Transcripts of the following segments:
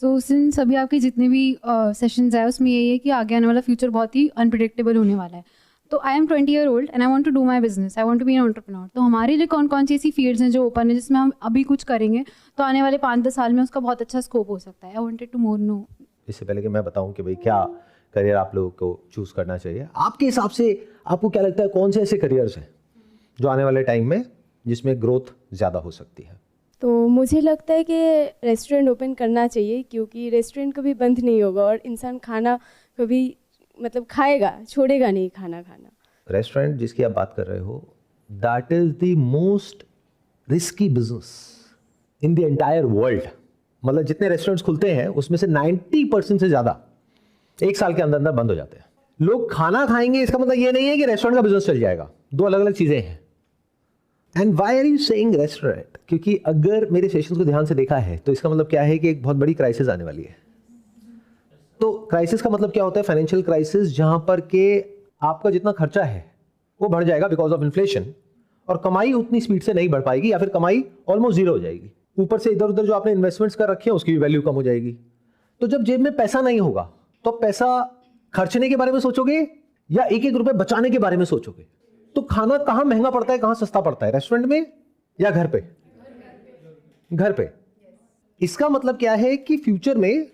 So since अभी आपके जितने भी सेशंस है उसमें यही है कि आगे आने वाला फ्यूचर बहुत ही अनप्रिडिक्टेबल होने वाला है। तो I am 20 year old and I want to do my business, I want to be an entrepreneur. तो हमारे लिए कौन कौन सी ऐसी फील्ड्स हैं जो ओपन है जिसमें हम अभी कुछ करेंगे तो आने वाले 5-10 साल में उसका बहुत अच्छा स्कोप हो सकता है? I wanted to more know. इससे पहले कि मैं बताऊं कि भाई क्या करियर आप लोगों को चूज करना चाहिए, आपके हिसाब से आपको क्या लगता है कौन से ऐसे करियर्स हैं जो आने वाले टाइम में जिसमें ग्रोथ ज़्यादा हो सकती है? तो मुझे लगता है कि रेस्टोरेंट ओपन करना चाहिए, क्योंकि रेस्टोरेंट कभी बंद नहीं होगा और इंसान खाना कभी मतलब खाएगा, छोड़ेगा नहीं खाना खाना। रेस्टोरेंट जिसकी आप बात कर रहे हो, that is the most risky business in the entire world. मतलब जितने रेस्टोरेंट्स खुलते हैं उसमें से 90% से ज़्यादा एक साल के अंदर अंदर बंद हो जाते हैं। लोग खाना खाएंगे, इसका मतलब ये नहीं है कि रेस्टोरेंट का बिजनेस चल जाएगा, दो अलग अलग चीज़ें हैं। And why are you saying restaurant? क्योंकि अगर मेरे सेशंस को ध्यान से देखा है तो इसका मतलब क्या है कि एक बहुत बड़ी क्राइसिस आने वाली है। तो क्राइसिस का मतलब क्या होता है? फाइनेंशियल क्राइसिस, जहां पर के आपका जितना खर्चा है वो बढ़ जाएगा बिकॉज ऑफ इन्फ्लेशन, और कमाई उतनी स्पीड से नहीं बढ़ पाएगी या फिर कमाई ऑलमोस्ट जीरो हो जाएगी। ऊपर से इधर उधर जो आपने इन्वेस्टमेंट्स कर रखे हैं उसकी भी वैल्यू कम हो जाएगी। तो जब जेब में पैसा नहीं होगा तो पैसा खर्चने के बारे में सोचोगे या एक एक रुपए बचाने के बारे में सोचोगे? तो खाना कहां महंगा पड़ता है, कहां सस्ता पड़ता है, रेस्टोरेंट में या घर पे? घर पे। इसका मतलब क्या है कि फ्यूचर में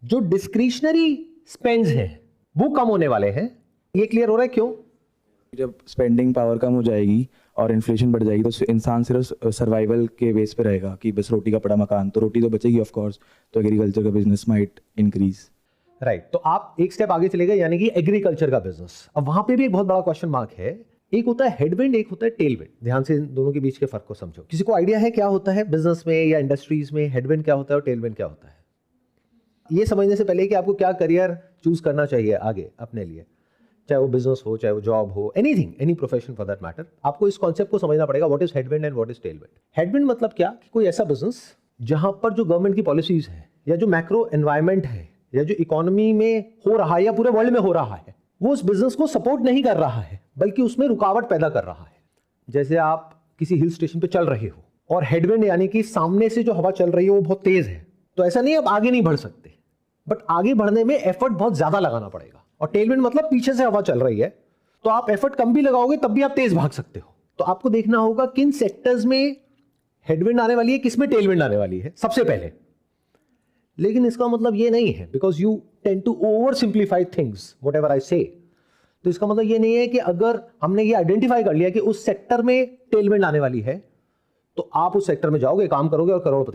जो डिस्क्रिशनरी स्पेंड्स हैं वो कम होने वाले हैं। ये क्लियर हो रहा है क्यों? जब स्पेंडिंग पावर कम हो जाएगी और इन्फ्लेशन बढ़ जाएगी तो इंसान सिर्फ सर्वाइवल के बेस पे रहेगा कि बस रोटी का पड़ा मकान, तो रोटी तो बचेगी ऑफ कोर्स, तो एग्रीकल्चर का बिजनेस माइट इंक्रीज। राइट। तो आप एक स्टेप आगे चले गए, यानी कि एग्रीकल्चर का बिजनेस। अब वहां पे भी एक बहुत बड़ा क्वेश्चन मार्क है। एक होता है हेडविंड, एक होता है टेलविंड। ध्यान से इन दोनों के बीच के फर्क को समझो। किसी को आइडिया है क्या होता है बिजनेस में या इंडस्ट्रीज में हेडविंड क्या होता है और टेलविंड क्या होता है? ये समझने से पहले कि आपको क्या करियर चूज करना चाहिए आगे अपने लिए, चाहे वो बिजनेस हो, चाहे वो जॉब हो, anything, any profession for that matter, आपको इस कॉन्सेप्ट को समझना पड़ेगा। What is headwind and what is Tailwind? Headwind मतलब क्या कि कोई ऐसा बिजनेस जहां पर जो गवर्नमेंट की पॉलिसीज है या जो मैक्रो एनवायरमेंट है या जो इकोनॉमी में हो रहा है या पूरे वर्ल्ड में हो रहा है वो उस बिजनेस को सपोर्ट नहीं कर रहा है बल्कि उसमें रुकावट पैदा कर रहा है। जैसे आप किसी हिल स्टेशन पे चल रहे हो और हेडविंड यानी कि सामने से जो हवा चल रही है वो बहुत तेज है, तो ऐसा नहीं आप आगे नहीं बढ़ सकते, बट आगे बढ़ने में एफर्ट बहुत ज्यादा लगाना पड़ेगा। और टेलविंड मतलब पीछे से हवा चल रही है तो आप एफर्ट कम भी लगाओगे तब भी आप तेज भाग सकते हो। तो आपको देखना होगा किन सेक्टर्स में हेडविंड आने वाली है, किसमें टेलविंड आने वाली है सबसे पहले। लेकिन इसका मतलब ये नहीं है, because you tend to oversimplify things whatever I say. तो इसका मतलब ये नहीं है कि अगर हमने ये आइडेंटिफाई कर लिया कि उस सेक्टर में टेलविंड आने वाली है तो आप उस सेक्टर में जाओगे, काम करोगे और करोड़पति